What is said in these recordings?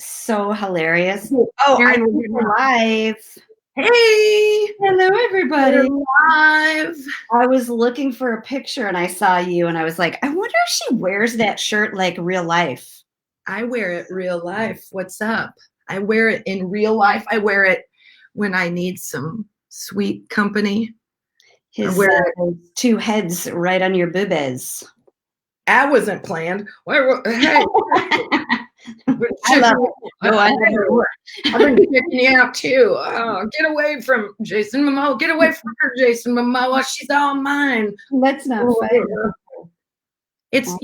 So hilarious. Oh, I think we're live. Hey, Hello, everybody. we're live. I was looking for a picture and I saw you and I was like, I wonder if she wears that shirt like real life. I wear it real life. What's up? I wear it in real life. I wear it when I need some sweet company. His two heads right on your boobies. That wasn't planned. Hey. I love it. I've been checking you out too. Get away from Jason Momoa. Get away from her, Jason Momoa. She's all mine. That's not fair. It's,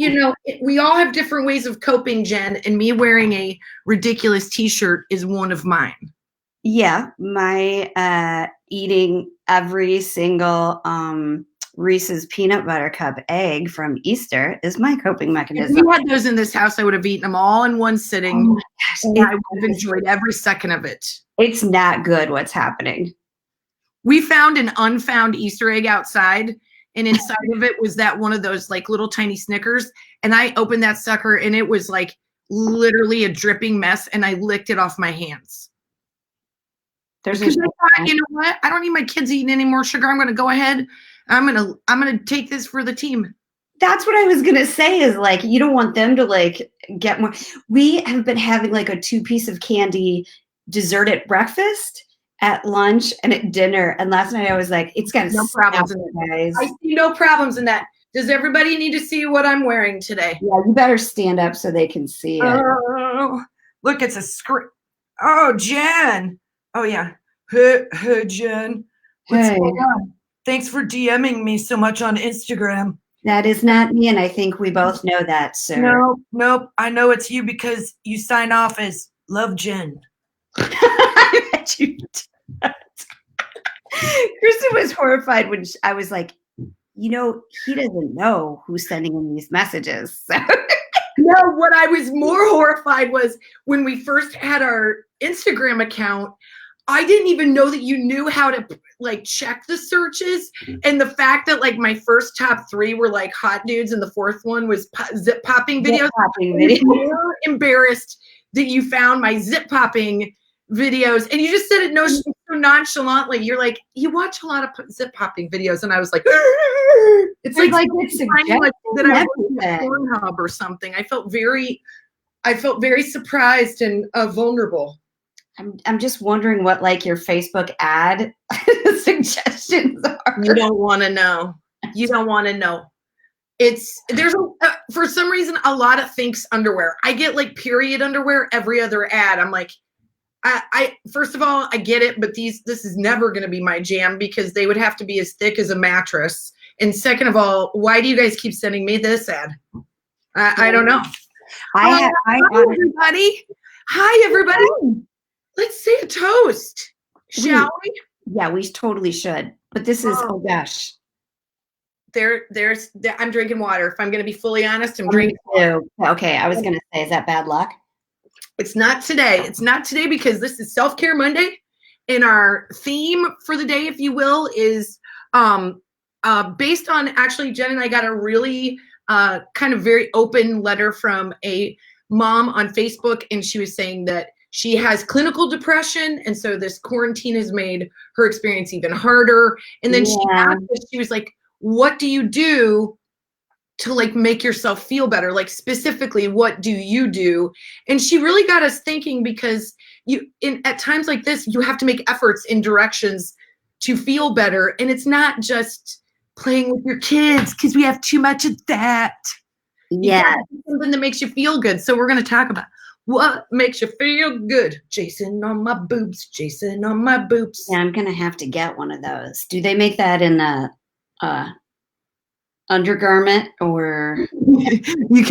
we all have different ways of coping, Jen, and me wearing a ridiculous t-shirt is one of mine. Yeah, my eating every single Reese's peanut butter cup egg from Easter is my coping mechanism. If we had those in this house, I would have eaten them all in one sitting. Oh and I would have enjoyed every second of it. It's not good what's happening. We found an unfound Easter egg outside, and inside of it was that one of those like little tiny Snickers. And I opened that sucker and it was like literally a dripping mess, and I licked it off my hands. Because I thought, you know what? I don't need my kids eating any more sugar. I'm gonna go ahead. I'm gonna take this for the team. That's what I was gonna say, is like, you don't want them to like get more. We have been having like a 2-piece of candy dessert at breakfast, at lunch, and at dinner. And last night I was like, it's got no problems in that, guys. I see no problems in that. Does everybody need to see what I'm wearing today? Yeah, you better stand up so they can see it. Oh, look, it's a screen. Oh, Jen. Oh yeah. Hey, Jen. What's going on? Thanks for DMing me so much on Instagram. That is not me, and I think we both know that, sir. Nope. I know it's you because you sign off as Love Jen. I bet you did. Kristen was horrified when I was like, he doesn't know who's sending him these messages. So. No, what I was more horrified was when we first had our Instagram account, I didn't even know that you knew how to like check the searches, and the fact that like my first top 3 were like hot dudes and the 4th one was zip popping videos. I'm more embarrassed that you found my zip popping videos, and you just said it so nonchalantly. You're like, you watch a lot of zip popping videos, and I was like, it's like it's like that I was at Pornhub or something. I felt very surprised and vulnerable. I'm just wondering what like your Facebook ad suggestions are. You don't want to know. You don't want to know. There's for some reason a lot of Thinx underwear. I get like period underwear every other ad. I'm like, I first of all, I get it, but this is never going to be my jam because they would have to be as thick as a mattress. And second of all, why do you guys keep sending me this ad? I don't know. Hi, everybody. Hi, everybody. Let's say a toast, shall we? Yeah, we totally should. But this is, oh gosh. I'm drinking water. If I'm going to be fully honest, I'm drinking water. Okay, I was going to say, is that bad luck? It's not today. It's not today because this is Self-Care Monday. And our theme for the day, if you will, is based on, actually, Jen and I got a really kind of very open letter from a mom on Facebook. And she was saying that she has clinical depression, and so this quarantine has made her experience even harder. And then she asked us, she was like, what do you do to like make yourself feel better? Like specifically, what do you do? And she really got us thinking, because at times like this, you have to make efforts in directions to feel better. And it's not just playing with your kids, because we have too much of that. Yeah. Something that makes you feel good. So we're going to talk about what makes you feel good. Jason on my boobs. Jason on my boobs. Yeah, I'm going to have to get one of those. Do they make that in a undergarment, or? You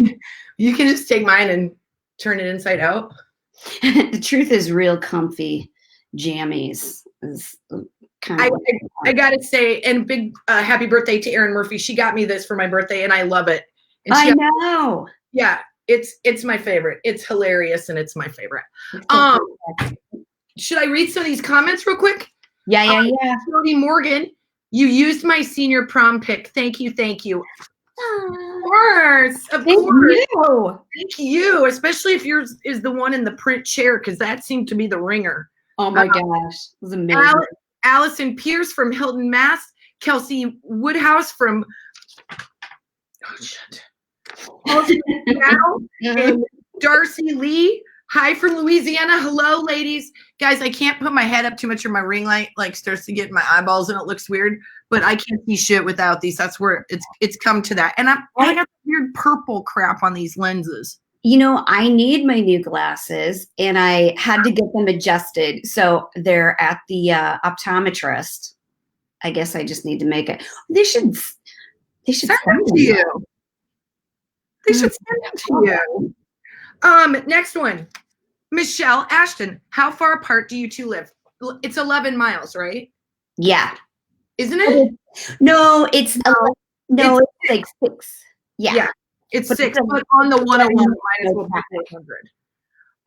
can just take mine and turn it inside out. The truth is, real comfy jammies is kind of. I got to say, and big happy birthday to Erin Murphy. She got me this for my birthday, and I love it. And I know. Yeah. It's my favorite. It's hilarious, and it's my favorite. Should I read some of these comments real quick? Yeah. Jody Morgan, you used my senior prom pic. Thank you. Of course, of Thank course. you. Thank you, especially if yours is the one in the print chair, because that seemed to be the ringer. Oh my gosh, it was amazing. Allison Pierce from Hilton, Mass. Kelsey Woodhouse from and Darcy Lee. Hi from Louisiana. Hello, ladies. Guys, I can't put my head up too much or my ring light like starts to get in my eyeballs and it looks weird, but I can't see shit without these. That's where it's come to that. And I got weird purple crap on these lenses. You know, I need my new glasses and I had to get them adjusted. So they're at the optometrist. I guess I just need to make it. They should send them to you. They should send them to you. Next one. Michelle Ashton, how far apart do you two live? It's 11 miles, right? Yeah. Isn't it? No, it's like 6. Yeah. It's 6, but on the 101 minus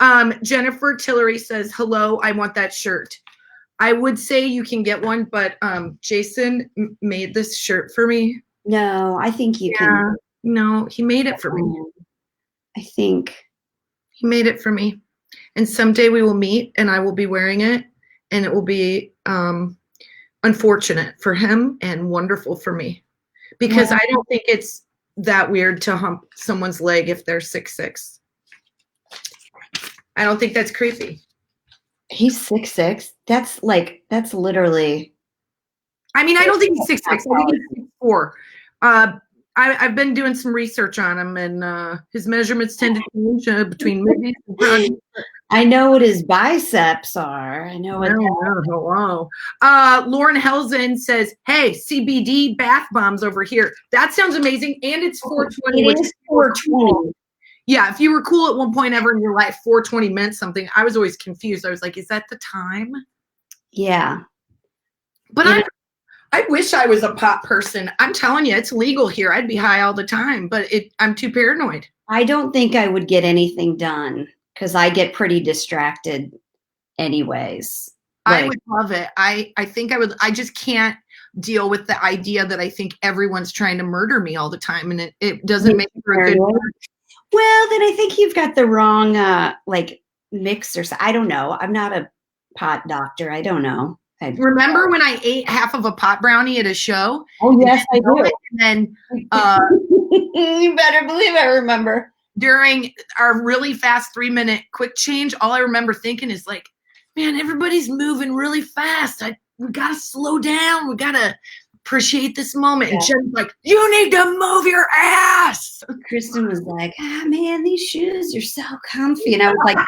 100. Jennifer Tillery says, hello, I want that shirt. I would say you can get one, but Jason made this shirt for me. No, I think you can. No, he made it for me. I think. He made it for me. And someday we will meet and I will be wearing it and it will be unfortunate for him and wonderful for me. Because I don't think it's that weird to hump someone's leg if they're 6'6". I don't think that's creepy. He's 6'6". That's literally. I mean, I don't think he's 6'6". I think he's 6'4". I've been doing some research on him, and his measurements tend to change between movies and projects. I know what his biceps are. I know what. Wow. Lauren Helzen says, "Hey, CBD bath bombs over here. That sounds amazing, and it's 420." It is 420. Yeah, if you were cool at one point ever in your life, 420 meant something. I was always confused. I was like, "Is that the time?" Yeah, but I wish I was a pot person. I'm telling you, it's legal here. I'd be high all the time, but I'm too paranoid. I don't think I would get anything done because I get pretty distracted anyways. I would love it. I think I would. I just can't deal with the idea that I think everyone's trying to murder me all the time, and it doesn't make for a good. Well, then I think you've got the wrong mix or I don't know. I'm not a pot doctor. I don't know. Remember when I ate half of a pot brownie at a show? Oh, yes, I do. And then you better believe I remember. During our really fast 3-minute quick change, all I remember thinking is like, man, everybody's moving really fast. We got to slow down. We got to appreciate this moment. Yeah. And Jen's like, you need to move your ass. Kristen was like, man, these shoes are so comfy. And I was like,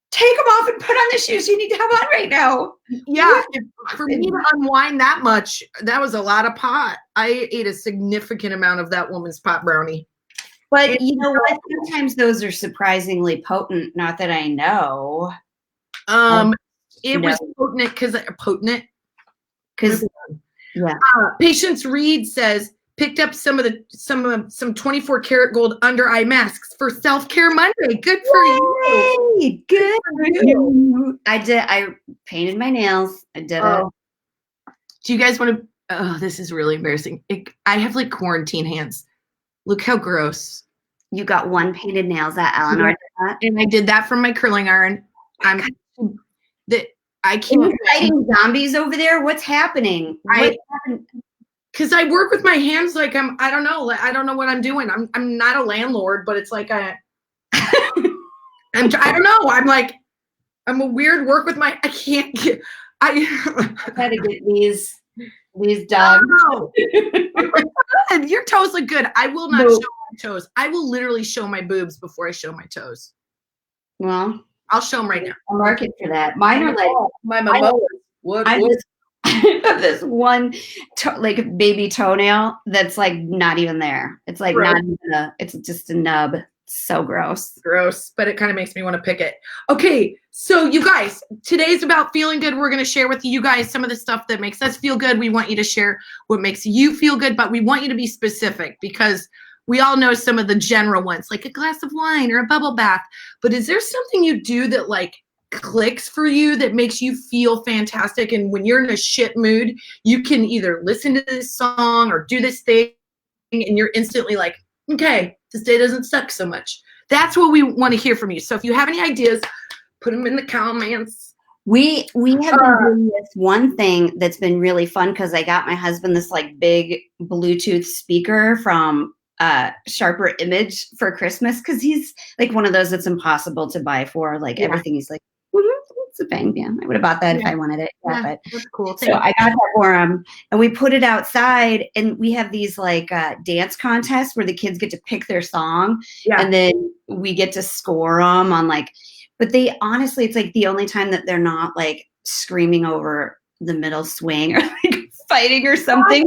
take them off and put on the shoes you need to have on right now. Yeah, for me to unwind that much, that was a lot of pot. I ate a significant amount of that woman's pot brownie. But you know what? Sometimes those are surprisingly potent. Not that I know. It was potent because yeah. Patience Reed says picked up some 24 karat gold under eye masks for Self-Care Monday. Good for you. Good for you. I did. I painted my nails. I did it. Do you guys want to? Oh, this is really embarrassing. I have like quarantine hands. Look how gross. You got one painted nails that Eleanor did that? And I did that from my curling iron. I can't. Are you fighting zombies over there? What's happening? Because I work with my hands like I don't know what I'm doing. I'm not a landlord, but it's like I don't know. I'm a weird work with my. I can't get. I gotta get these dogs. Oh, your toes look good. I will not show my toes. I will literally show my boobs before I show my toes. Well, I'll show them right now. I'll market for that. Mine are like my mama. I have this one baby toenail that's like not even there. It's like not even it's just a nub. It's so gross. Gross, but it kind of makes me want to pick it. Okay, so you guys, today's about feeling good. We're going to share with you guys some of the stuff that makes us feel good. We want you to share what makes you feel good, but we want you to be specific because we all know some of the general ones, like a glass of wine or a bubble bath. But is there something you do that like clicks for you that makes you feel fantastic? And when you're in a shit mood, you can either listen to this song or do this thing and you're instantly like, okay, this day doesn't suck so much. That's what we want to hear from you. So if you have any ideas, put them in the comments. We have been doing this one thing that's been really fun because I got my husband this like big Bluetooth speaker from Sharper Image for Christmas because he's like one of those that's impossible to buy for like everything. He's like, it's a bang, yeah. I would have bought that if I wanted it. Yeah, but that's cool. So I got that for him, and we put it outside, and we have these like dance contests where the kids get to pick their song, and then we get to score them on like. But they honestly, it's like the only time that they're not like screaming over the middle swing or like fighting or something.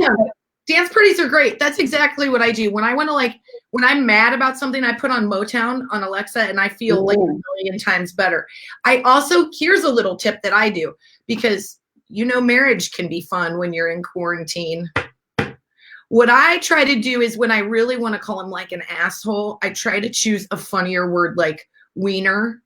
Dance parties are great. That's exactly what I do. When I want to like, when I'm mad about something, I put on Motown on Alexa and I feel like a million times better. I also, here's a little tip that I do because, you know, marriage can be fun when you're in quarantine. What I try to do is when I really want to call him like an asshole, I try to choose a funnier word like wiener.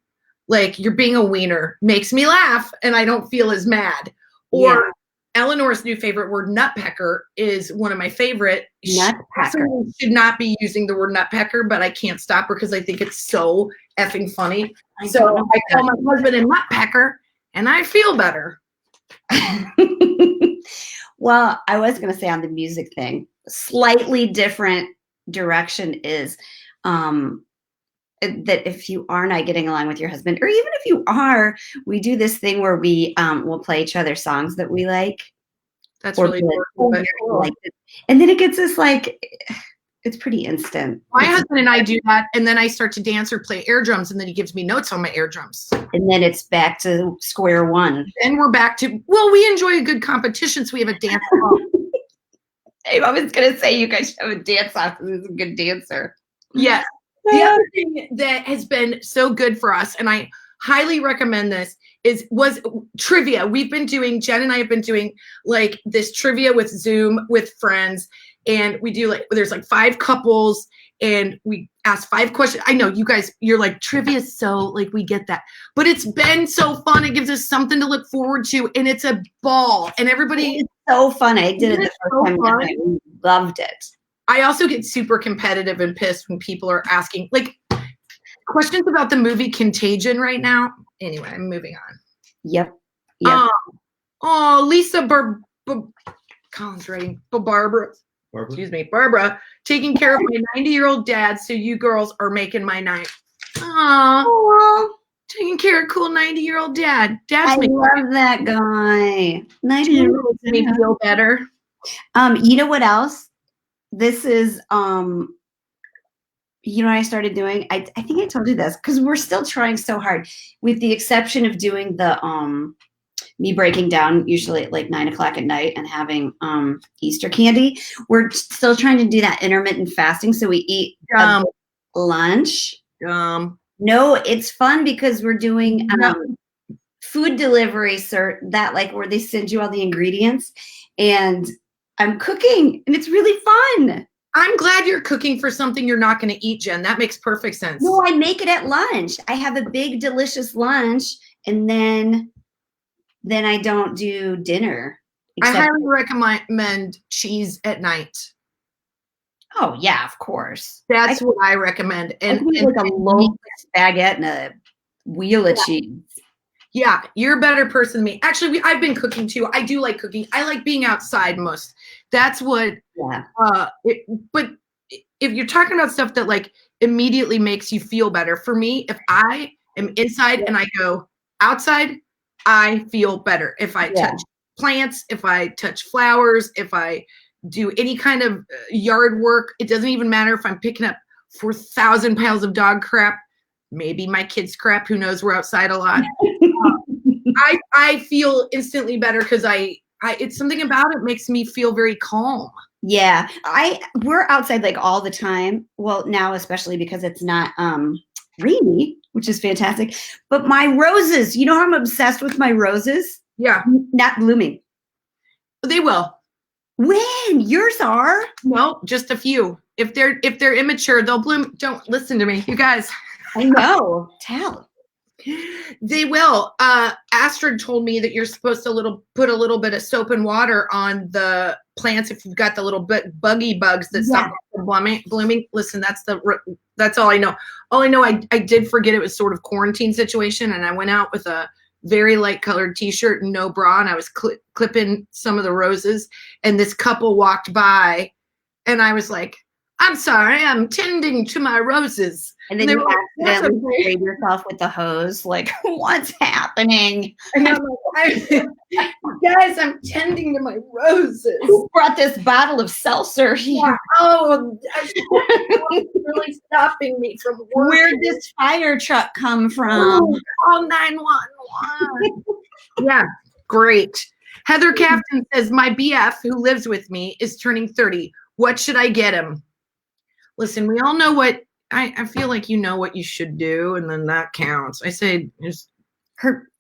Like you're being a wiener makes me laugh and I don't feel as mad. Or Eleanor's new favorite word, nutpecker, is one of my favorite. Nutpecker. She should not be using the word nutpecker, but I can't stop her because I think it's so effing funny. So I call my husband a nutpecker and I feel better. Well, I was going to say on the music thing, slightly different direction is that if you are not getting along with your husband, or even if you are, we do this thing where we will play each other songs that we like. That's really cool. Like and then it gets us like, it's pretty instant. My husband and I do that, and then I start to dance or play air drums, and then he gives me notes on my air drums. And then it's back to square one. Then we're back to, well, we enjoy a good competition, so we have a dance off. Hey, I was going to say you guys should have a dance off because he's a good dancer. Yes. The other thing that has been so good for us, and I highly recommend this, was trivia. Jen and I have been doing like this trivia with Zoom with friends, and we do like, there's like 5 couples, and we ask 5 questions. I know you guys, you're like, trivia is so, like, we get that, but it's been so fun. It gives us something to look forward to, and it's a ball, and everybody. It's so fun. I did it the first time. I loved it. I also get super competitive and pissed when people are asking like questions about the movie Contagion right now. Anyway, I'm moving on. Yep. Lisa Colin's writing. Barbara. Excuse me, Barbara, taking care of my 90-year-old dad, so you girls are making my night. Aww. Taking care of cool 90-year-old dad. I love that guy. 90-year-olds make me feel better. You know what else? This is, you know what I started doing? I think I told you this because we're still trying so hard, with the exception of doing the me breaking down usually at like 9 o'clock at night and having Easter candy. We're still trying to do that intermittent fasting, so we eat lunch. No, it's fun because we're doing food delivery, that like where they send you all the ingredients, and I'm cooking, and it's really fun. I'm glad you're cooking for something you're not going to eat, Jen. That makes perfect sense. No, I make it at lunch. I have a big, delicious lunch, and then I don't do dinner. I highly recommend cheese at night. Oh, yeah, of course. That's what I recommend. And like a loaf baguette and a wheel of cheese. Yeah, you're a better person than me. Actually, I've been cooking too. I do like cooking. I like being outside most. That's what, but if you're talking about stuff that like immediately makes you feel better, for me, if I am inside and I go outside, I feel better. If I touch plants, if I touch flowers, if I do any kind of yard work, it doesn't even matter if I'm picking up 4,000 pounds of dog crap, maybe my kids' crap, who knows, we're outside a lot. I feel instantly better because it's something about it makes me feel very calm. Yeah, we're outside like all the time. Well, now especially because it's not rainy, which is fantastic. But my roses, you know how I'm obsessed with my roses? Yeah, not blooming. They will. When? Yours are? No, just a few. If they're immature, they'll bloom. Don't listen to me, you guys. I know. Tell. They will. Astrid told me that you're supposed to put a little bit of soap and water on the plants if you've got the little bit buggy bugs that stop them from blooming. Listen, that's all I know. All I know, I did forget it was sort of quarantine situation, and I went out with a very light colored t-shirt and no bra, and I was clipping some of the roses, and this couple walked by, and I was like, I'm sorry, I'm tending to my roses. And then you accidentally sprayed yourself with the hose. Like, what's happening? And I'm like, guys, I'm tending to my roses. Who brought this bottle of seltzer here? Yeah. Oh, it's really stopping me from working. Where'd this fire truck come from? Oh, call 911. Yeah, great. Heather Captain says, my BF, who lives with me, is turning 30. What should I get him? Listen, we all know what, I feel like you know what you should do, and then that counts. I say just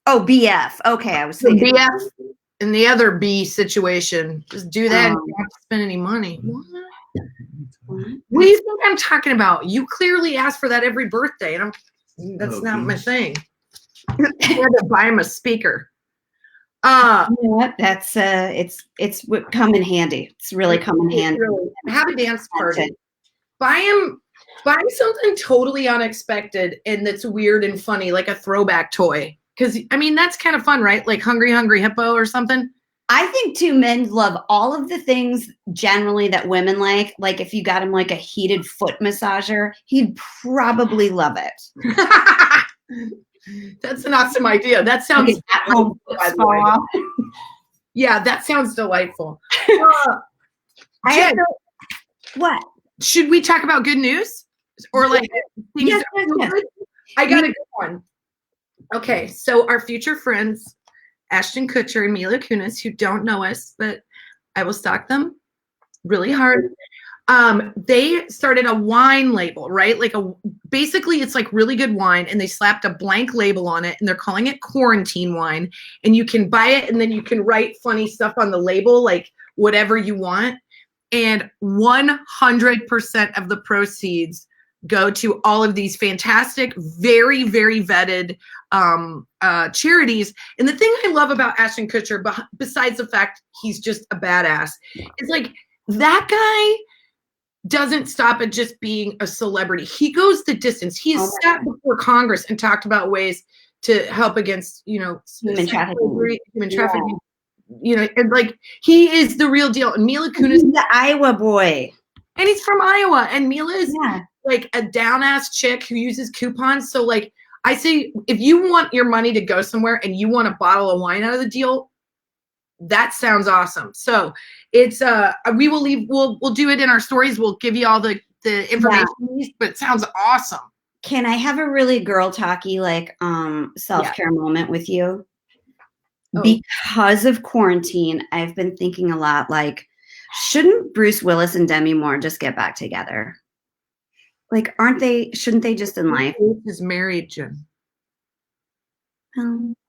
BF. Okay, I was thinking BF in the other B situation. Just do that and you don't have to spend any money. What do you think I'm talking about? You clearly ask for that every birthday, and that's not my thing. I had to buy him a speaker. That's it's come in handy. It's really come in handy. Really, have a dance party. Buy something totally unexpected and that's weird and funny, like a throwback toy. Because, I mean, that's kind of fun, right? Like Hungry Hungry Hippo or something. I think too, men love all of the things generally that women like. Like if you got him like a heated foot massager, he'd probably love it. That's an awesome idea. That sounds like at home spa. Yeah, that sounds delightful. What? Should we talk about good news? Or like things yes. good? I got a good one. Okay, so our future friends, Ashton Kutcher and Mila Kunis, who don't know us, but I will stalk them really hard. They started a wine label, right? Like basically it's like really good wine, and they slapped a blank label on it, and they're calling it quarantine wine. And you can buy it, and then you can write funny stuff on the label, like whatever you want. And 100% of the proceeds go to all of these fantastic, very, very vetted charities. And the thing I love about Ashton Kutcher, besides the fact he's just a badass, is like that guy doesn't stop at just being a celebrity. He goes the distance. He has sat before Congress and talked about ways to help against, human trafficking. Yeah. And like he is the real deal. And Mila Kunis, he's the Iowa boy, and he's from Iowa. And Mila is like a down ass chick who uses coupons. So like I say, if you want your money to go somewhere and you want a bottle of wine out of the deal, that sounds awesome. So it's we'll do it in our stories. We'll give you all the information, but it sounds awesome. Can I have a really girl talky like self-care moment with you? Because of quarantine, I've been thinking a lot like, shouldn't Bruce Willis and Demi Moore just get back together? Like, shouldn't they just in life? Bruce is married, Jen.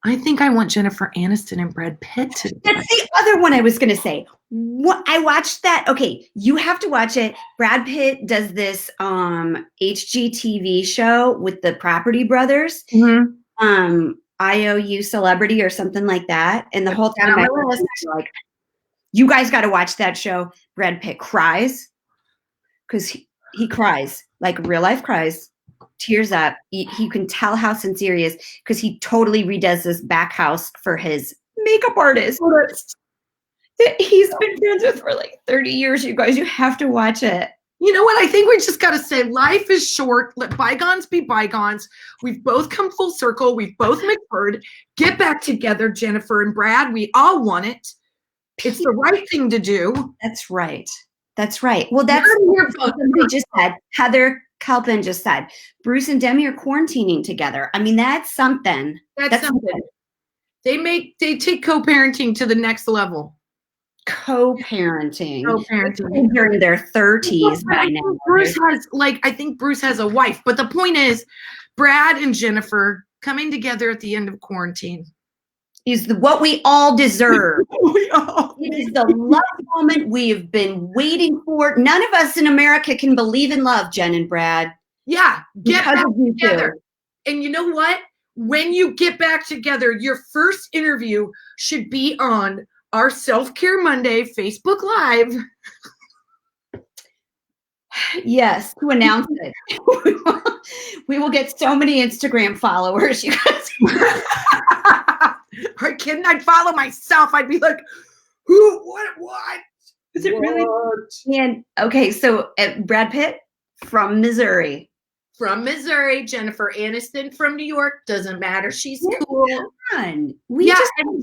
I think I want Jennifer Aniston and Brad Pitt to. That's the other one I was going to say. I watched that. Okay, you have to watch it. Brad Pitt does this HGTV show with the Property Brothers. Mm-hmm. IOU Celebrity or something like that. And the whole time I was like, you guys got to watch that show. Brad Pitt cries because he cries, like real life cries, tears up. You can tell how sincere he is because he totally redoes this back house for his makeup artist that he's been friends with for like 30 years. You guys, you have to watch it. You know what? I think we just got to say life is short. Let bygones be bygones. We've both come full circle. We've both matured. Get back together, Jennifer and Brad. We all want it. It's the right thing to do. That's right. That's right. Well, that's what somebody just said. Heather Kelpin just said, Bruce and Demi are quarantining together. I mean, that's something. That's something. They take co-parenting to the next level. Co-parenting during their 30s by now. I think Bruce has a wife, but the point is Brad and Jennifer coming together at the end of quarantine is what we all deserve. It is the love moment we have been waiting for. None of us in America can believe in love, Jen and Brad. Yeah, get back together. And you know what? when you get back together, your first interview should be on our Self-Care Monday Facebook Live. Yes, to announce it. We will get so many Instagram followers, you guys. Are you kidding? I'd follow myself. I'd be like, who, what? Is it really? And okay, so Brad Pitt from Missouri. From Missouri, Jennifer Aniston from New York. Doesn't matter. She's cool. And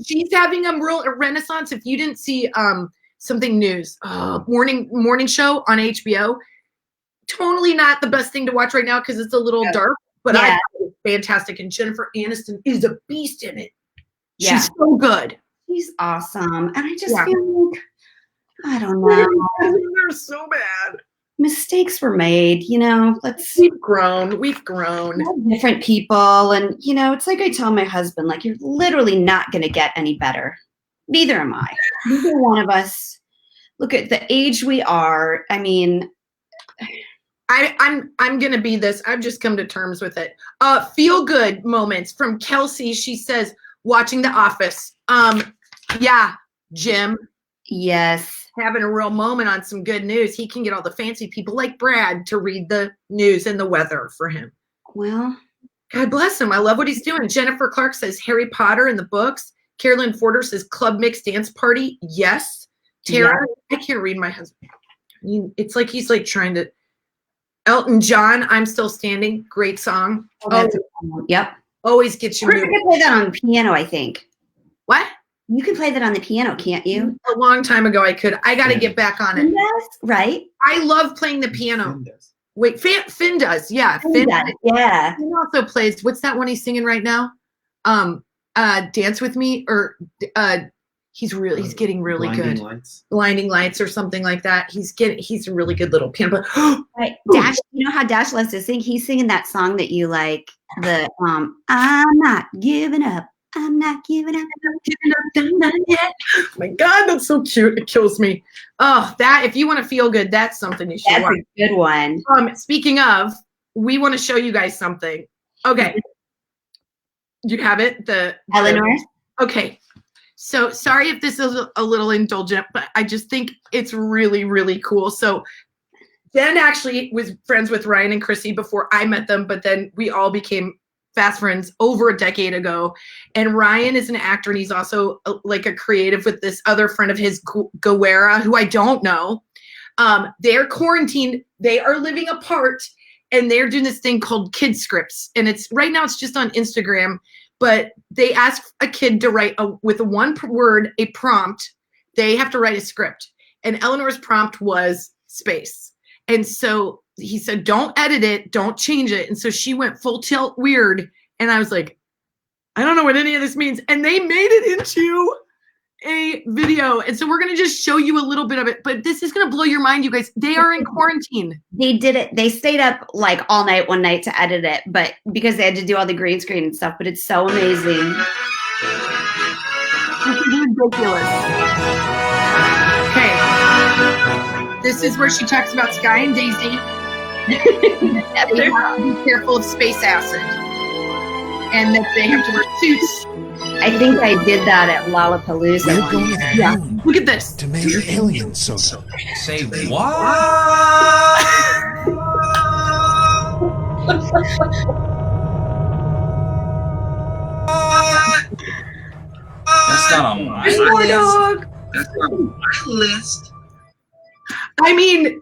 she's having a real renaissance. If you didn't see something news, morning show on HBO, totally not the best thing to watch right now because it's a little dark, but I thought it was fantastic. And Jennifer Aniston is a beast in it. Yeah. She's so good. She's awesome. And I just feel like, I don't know. They're so bad. Mistakes were made, We've grown. We're different people. And, it's like I tell my husband, like, you're literally not going to get any better. Neither am I. Neither one of us. Look at the age we are. I mean, I'm gonna be this. I've just come to terms with it. Feel good moments from Kelsey. She says, watching The Office. Yeah, Jim. Yes. Having a real moment on some good news. He can get all the fancy people like Brad to read the news and the weather for him. Well, God bless him. I love what he's doing. Jennifer Clark says Harry Potter in the books. Carolyn Forder says Club Mix Dance Party. Yes. Tara, I can't read my husband. It's like he's like trying to. Elton John, I'm Still Standing. Great song. Yep. Always gets you moving. You can play that on the piano, I think. What? You can play that on the piano, can't you? A long time ago I could. I got to get back on it. Yes, right? I love playing the piano. Finn does. Wait, Finn does. Yeah. Finn does. Yeah. Finn also plays, what's that one he's singing right now? Dance With Me, or he's getting really good. Blinding Lights or something like that. He's a really good little piano player. Right. Dash, you know how Dash loves to sing? He's singing that song that you like, the I'm not giving up. I'm not giving up. I'm not giving up. Done yet. Oh my God, that's so cute. It kills me. Oh, that, if you want to feel good, that's something you should watch. That's a good one. Speaking of, we want to show you guys something. Okay. You have it? Eleanor? Okay. So sorry if this is a little indulgent, but I just think it's really, really cool. So Jen actually was friends with Ryan and Chrissy before I met them, but then we all became fast friends over a decade ago. And Ryan is an actor, and he's also like a creative with this other friend of his, Guerra, who I don't know. They're quarantined. They are living apart, and they're doing this thing called Kid Scripts. And it's right now it's just on Instagram, but they ask a kid to write with one word, a prompt. They have to write a script. And Eleanor's prompt was space. And so he said, don't edit it, don't change it. And so she went full tilt weird. And I was like, I don't know what any of this means. And they made it into a video. And so we're going to just show you a little bit of it. But this is going to blow your mind, you guys. They are in quarantine. They did it. They stayed up like all night one night to edit it, but because they had to do all the green screen and stuff. But it's so amazing. This is ridiculous. Okay. This is where she talks about Sky and Daisy. Be careful of space acid. And that they have to wear suits. I think I did that at Lollapalooza. We're going to the Yeah. moon Look at this. to make alien soda. Say what? That's not on my Poor list. dog. That's not on my list. I mean,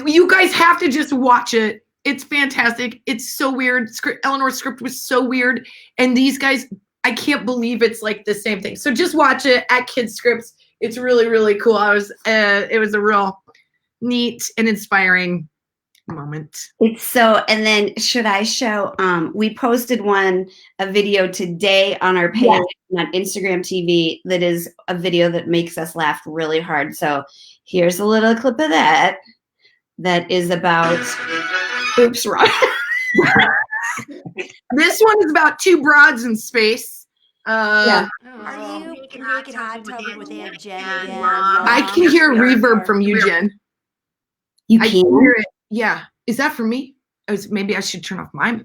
you guys have to just watch it. It's fantastic. It's so weird. Eleanor's script was so weird. And these guys, I can't believe it's like the same thing. So just watch it at Kids Scripts. It's really, really cool. It was a real neat and inspiring moment. It's so, and then should I show, we posted a video today on our page on Instagram TV that is a video that makes us laugh really hard. So here's a little clip of that is about, oops, wrong. This one is about two broads in space. Yeah. Are you naked hot tub with Aunt Jen again? I can hear reverb from you, Jen. You I can? can hear it. Yeah. Is that for me? Maybe I should turn off mine.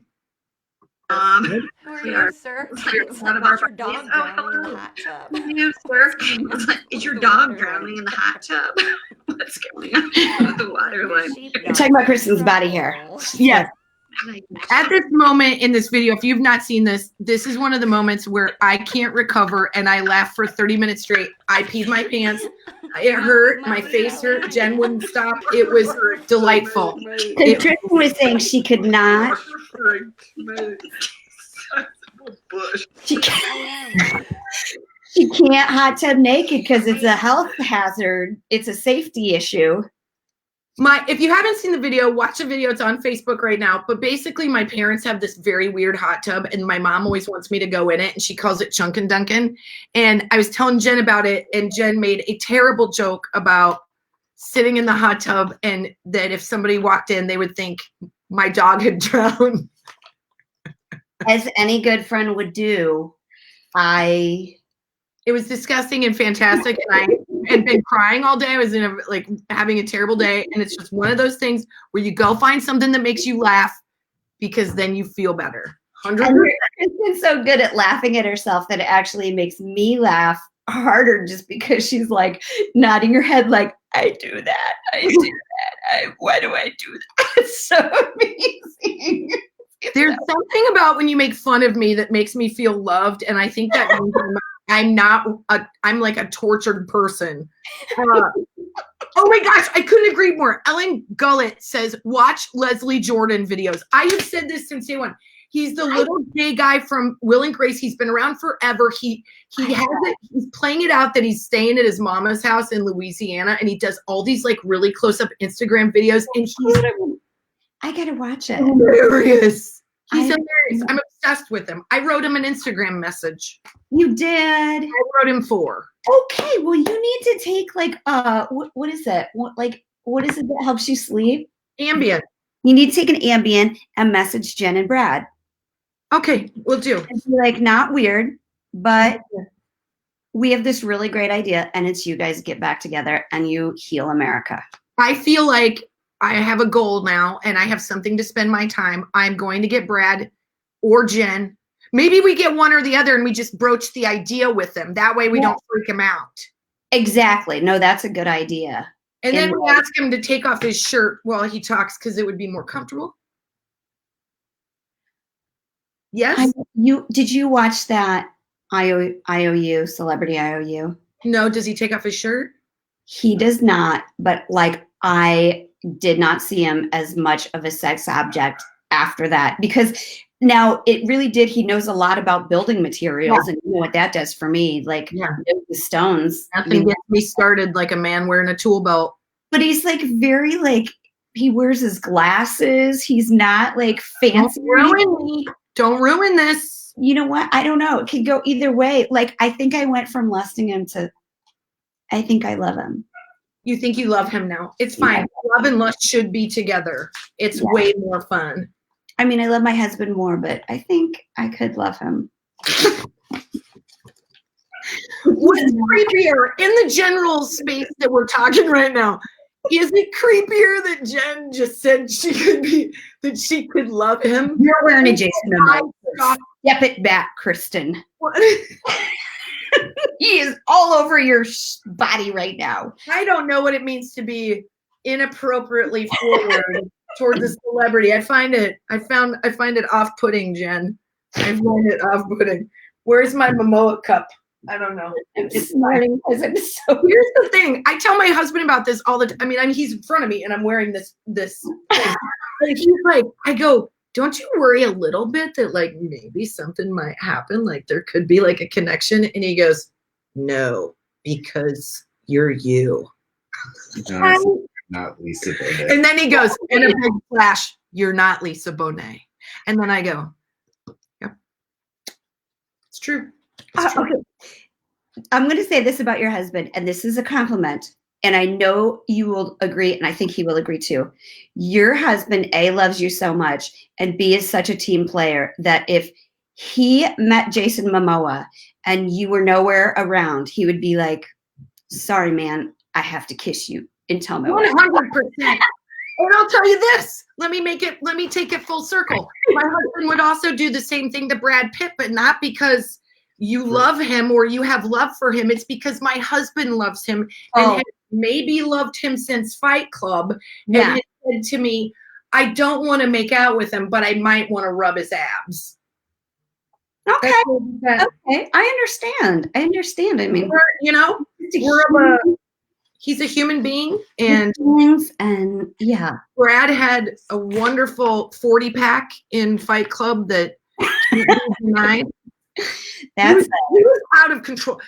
Who are We you, are sir? here It's one like, of our is your puppies. dog Oh, drowning in the hello. hot tub? Who are you, sir? It's like, is your The dog water drowning line. in the hot tub? What's going on with the water The line? sheep You're talking about Kristen's body hair. trouble. Yes. Like, At this moment in this video, if you've not seen this, this is one of the moments where I can't recover and I laughed for 30 minutes straight. I peed my pants. It hurt. My face hurt. Jen wouldn't stop. It was delightful. Because Tristan was saying she could not. She can't, she can't hot tub naked because it's a health hazard. It's a safety issue. If you haven't seen the video, watch the video. It's on Facebook right now. But basically, my parents have this very weird hot tub, and my mom always wants me to go in it, and she calls it Chunkin' Dunkin'. And I was telling Jen about it, and Jen made a terrible joke about sitting in the hot tub, and that if somebody walked in, they would think my dog had drowned. As any good friend would do, It was disgusting and fantastic, and I had been crying all day. I was having a terrible day, and it's just one of those things where you go find something that makes you laugh because then you feel better. 100%. Kristen's so good at laughing at herself that it actually makes me laugh harder just because she's like nodding her head like, I do that. I do that. Why do I do that? It's so amazing. There's something about when you make fun of me that makes me feel loved, and I think that means I'm like a tortured person. Oh my gosh, I couldn't agree more. Ellen Gullett says, watch Leslie Jordan videos. I have said this since day one. He's the little gay guy from Will and Grace. He's been around forever. He's playing it out that he's staying at his mama's house in Louisiana, and he does all these like really close-up Instagram videos, and he's I gotta watch it. hilarious. He's hilarious. I'm obsessed with him. I wrote him an Instagram message. You did? I wrote him 4. Okay, well, you need to take like what is it? What is it that helps you sleep? Ambient. You need to take an Ambien and message Jen and Brad. Okay, we'll do. And be like, not weird, but we have this really great idea, and it's you guys get back together and you heal America. I feel like I have a goal now, and I have something to spend my time. I'm going to get Brad or Jen. Maybe we get one or the other, and we just broach the idea with them. That way we don't freak him out. Exactly. No, that's a good idea. And then we ask him to take off his shirt while he talks because it would be more comfortable. Yes? Did you watch that IOU, Celebrity IOU? No, does he take off his shirt? He does not, but like I did not see him as much of a sex object after that, because now it really did. He knows a lot about building materials, and you know what that does for me. Like the stones. Nothing gets me started like a man wearing a tool belt. But he's like very like he wears his glasses. He's not like fancy. Don't ruin this. You know what? I don't know. It could go either way. Like I think I went from lusting him to I think I love him. You think you love him now. It's fine. Yeah. Love and lust should be together. It's way more fun. I mean, I love my husband more, but I think I could love him. What's creepier in the general space that we're talking right now? Is it creepier that Jen just said she could love him? You're wearing a Jason Momoa. Step it back, Kristen. What? He is all over your body right now. I don't know what it means to be inappropriately forward toward the celebrity. I find it off-putting, Jen. I find it off-putting. Where's my Momoa cup? I don't know. It's morning because I'm so. Here's the thing. I tell my husband about this all the time. I mean, he's in front of me and I'm wearing this. Like, he's like, I go, don't you worry a little bit that like maybe something might happen? Like there could be like a connection. And he goes, no, because you're you. Not Lisa Bonet. And then he goes, in a big flash, you're not Lisa Bonet. And then I go, yep, it's true. Okay. I'm going to say this about your husband, and this is a compliment, and I know you will agree, and I think he will agree too. Your husband, A, loves you so much, and B, is such a team player that if he met Jason Momoa and you were nowhere around, he would be like, sorry, man, I have to kiss you and tell me. 100%. And I'll tell you this. Let me take it full circle. My husband would also do the same thing to Brad Pitt, but not because you love him or you have love for him. It's because my husband loves him and has maybe loved him since Fight Club. Yeah. And has said to me, I don't want to make out with him, but I might want to rub his abs. Okay. Okay. I understand. I mean, He's a human being, and yeah. Brad had a wonderful 40-pack in Fight Club that he denied. That's he was out of control.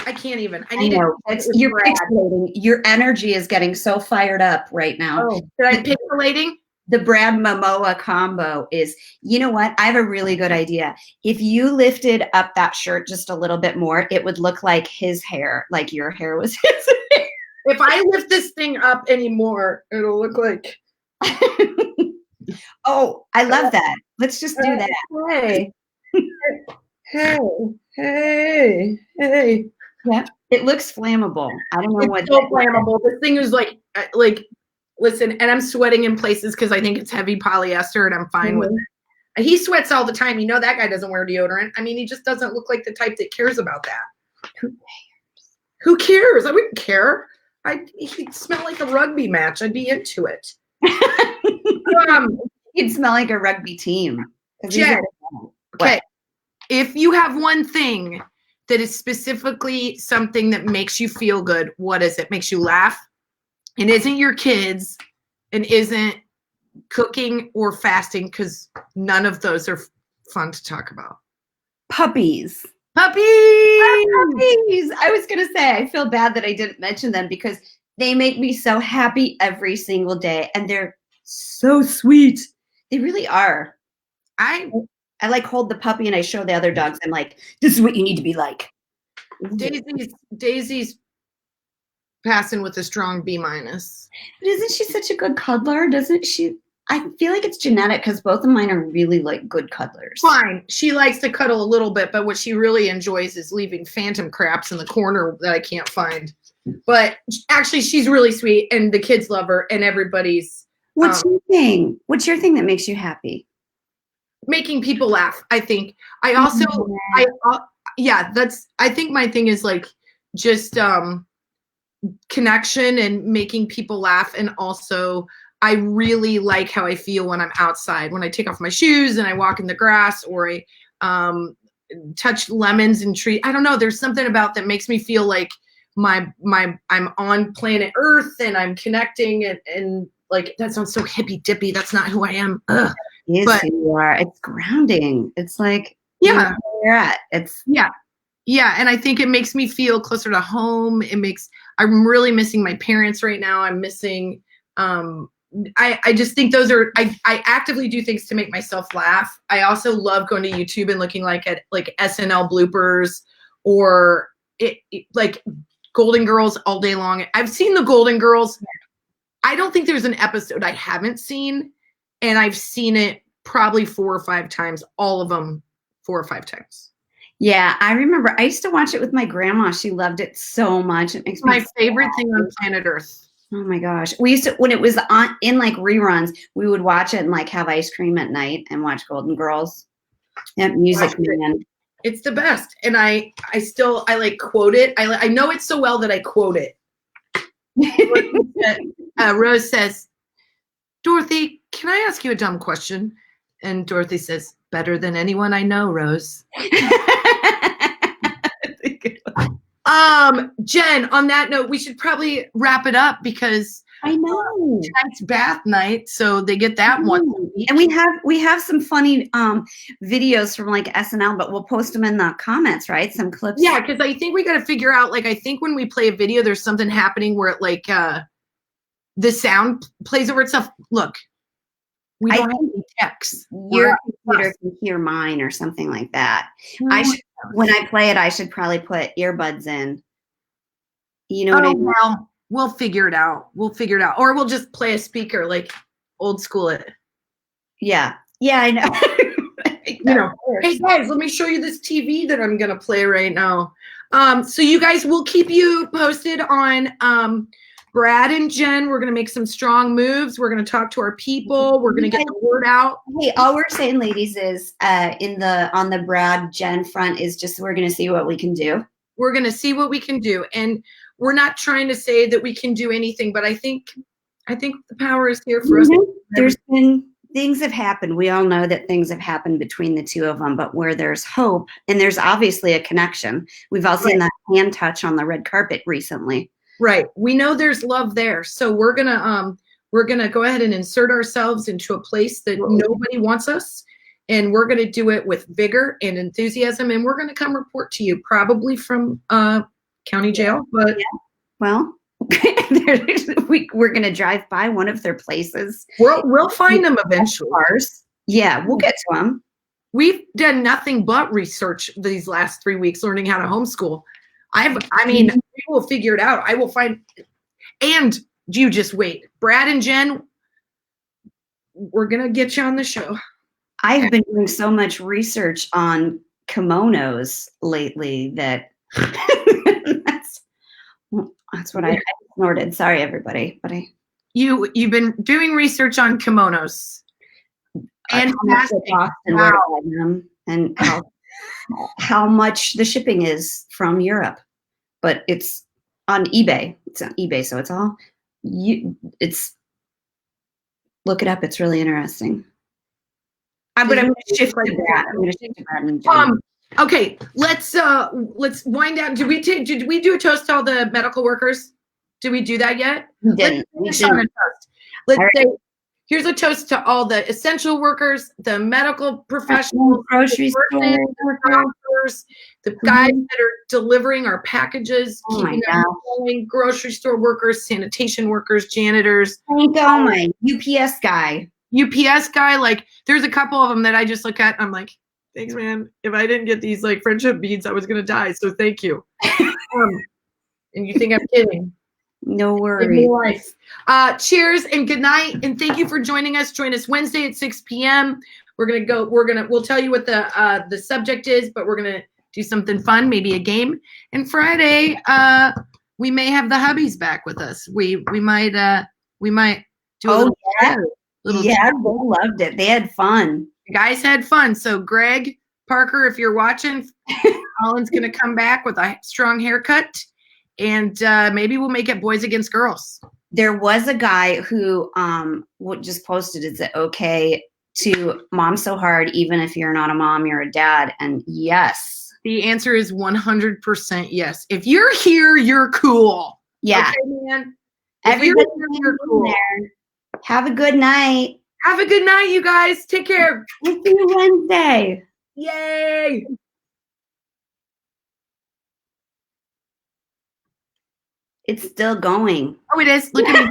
I can't even. I know. You're pixelating. Your energy is getting so fired up right now. Oh, I'm pixelating? The Brad Momoa combo is, you know what? I have a really good idea. If you lifted up that shirt just a little bit more, it would look like his hair, like your hair was his hair. If I lift this thing up anymore, it'll look like. Oh, I love that. Let's just do that. Hey. Yeah. It looks flammable. I don't know it's so flammable. This thing is like, listen, and I'm sweating in places because I think it's heavy polyester and I'm fine with it. He sweats all the time. You know that guy doesn't wear deodorant. I mean, he just doesn't look like the type that cares about that. Who cares? I wouldn't care. He'd smell like a rugby match. I'd be into it. He'd smell like a rugby team. Jen, okay. If you have one thing that is specifically something that makes you feel good, what is it? Makes you laugh? And isn't your kids and isn't cooking or fasting, because none of those are fun to talk about. Puppies. Puppies! I was going to say, I feel bad that I didn't mention them because they make me so happy every single day. And they're so sweet. They really are. I like hold the puppy and I show the other dogs. I'm like, this is what you need to be like. Daisy's passing with a strong B-. But isn't she such a good cuddler? Doesn't she? I feel like it's genetic because both of mine are really like good cuddlers. Fine. She likes to cuddle a little bit, but what she really enjoys is leaving phantom craps in the corner that I can't find. But actually, she's really sweet and the kids love her and everybody's. What's your thing? What's your thing that makes you happy? Making people laugh, I think. I also, I think my thing is like just connection and making people laugh. And also I really like how I feel when I'm outside, when I take off my shoes and I walk in the grass or I touch lemons and trees. I don't know. There's something about that makes me feel like I'm on planet Earth and I'm connecting and like, that sounds so hippy dippy. That's not who I am. Ugh. Yes, but you are. It's grounding. It's like, yeah, you know where you're at. It's yeah. And I think it makes me feel closer to home. I'm really missing my parents right now. I'm missing, I just think those are, I actively do things to make myself laugh. I also love going to YouTube and looking at SNL bloopers or like Golden Girls all day long. I've seen the Golden Girls. I don't think there's an episode I haven't seen, and I've seen it probably 4 or 5 times, all of them 4 or 5 times. Yeah, I remember I used to watch it with my grandma. She loved it so much. It makes me my favorite thing on planet Earth. Oh my gosh. We used to, when it was on in like reruns, we would watch it and like have ice cream at night and watch Golden Girls. That music, man. It's the best. And I like quote it. I know it so well that I quote it. Rose says, Dorothy, can I ask you a dumb question? And Dorothy says, better than anyone I know, Rose. Jen, on that note, we should probably wrap it up because I know tonight's bath night, so they get that one. And we have some funny videos from like SNL, but we'll post them in the comments, right? Some clips. Yeah, because I think we got to figure out. Like, I think when we play a video, there's something happening where it like the sound plays over itself. Look, we don't have any text. Your computer can hear mine or something like that. I should, when I play it, I should probably put earbuds in. You know what I mean? Well, we'll figure it out. Or we'll just play a speaker, like old school it. Yeah, I know. Hey guys, let me show you this TV that I'm gonna play right now. So you guys, will keep you posted on Brad and Jen, we're going to make some strong moves. We're going to talk to our people. We're going to get the word out. Hey, all we're saying, ladies, is on the Brad Jen front is just we're going to see what we can do. We're going to see what we can do, and we're not trying to say that we can do anything, but I think the power is here for us. There's been things have happened. We all know that things have happened between the two of them, but where there's hope, and there's obviously a connection. We've all seen that hand touch on the red carpet recently. Right. We know there's love there. So we're gonna go ahead and insert ourselves into a place that nobody wants us. And we're gonna do it with vigor and enthusiasm. And we're gonna come report to you probably from county jail. But well, we're gonna drive by one of their places. We'll find them eventually. Yeah, we'll get to them. We've done nothing but research these last 3 weeks learning how to homeschool. We will figure it out. I will find, and you just wait. Brad and Jen, we're going to get you on the show. I've been doing so much research on kimonos lately that that's what I snorted. Sorry, everybody. But you've been doing research on kimonos. And and how much the shipping is from Europe, but it's on eBay. It's on eBay, so it's look it up. It's really interesting. I'm going to shift to that. Okay, let's wind down. Did we do a toast to all the medical workers? Did we do that yet? We didn't. Let's say. Here's a toast to all the essential workers, the medical professionals, grocery store workers, the guys that are delivering our packages, keeping them going, grocery store workers, sanitation workers, janitors. Oh my UPS guy. Like there's a couple of them that I just look at and I'm like, thanks, man. If I didn't get these like friendship beads, I was gonna die. So thank you. And you think I'm kidding? No worries. Cheers and good night, and thank you for joining us. Join us Wednesday at 6 p.m. We'll tell you what the subject is, but we're gonna do something fun, maybe a game. And Friday, we may have the hubbies back with us. We might do a little they loved it. They had fun. The guys had fun. So Greg Parker, if you're watching, Colin's gonna come back with a strong haircut. And maybe we'll make it boys against girls. There was a guy who just posted, is it okay to mom so hard, even if you're not a mom, you're a dad? And yes. The answer is 100% yes. If you're here, you're cool. Yeah. Okay, man? Everybody you're cool. There. Have a good night. Have a good night, you guys. Take care. We'll see you Wednesday. Yay. It's still going. Oh, it is. Look at me.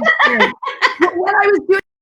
What I was doing.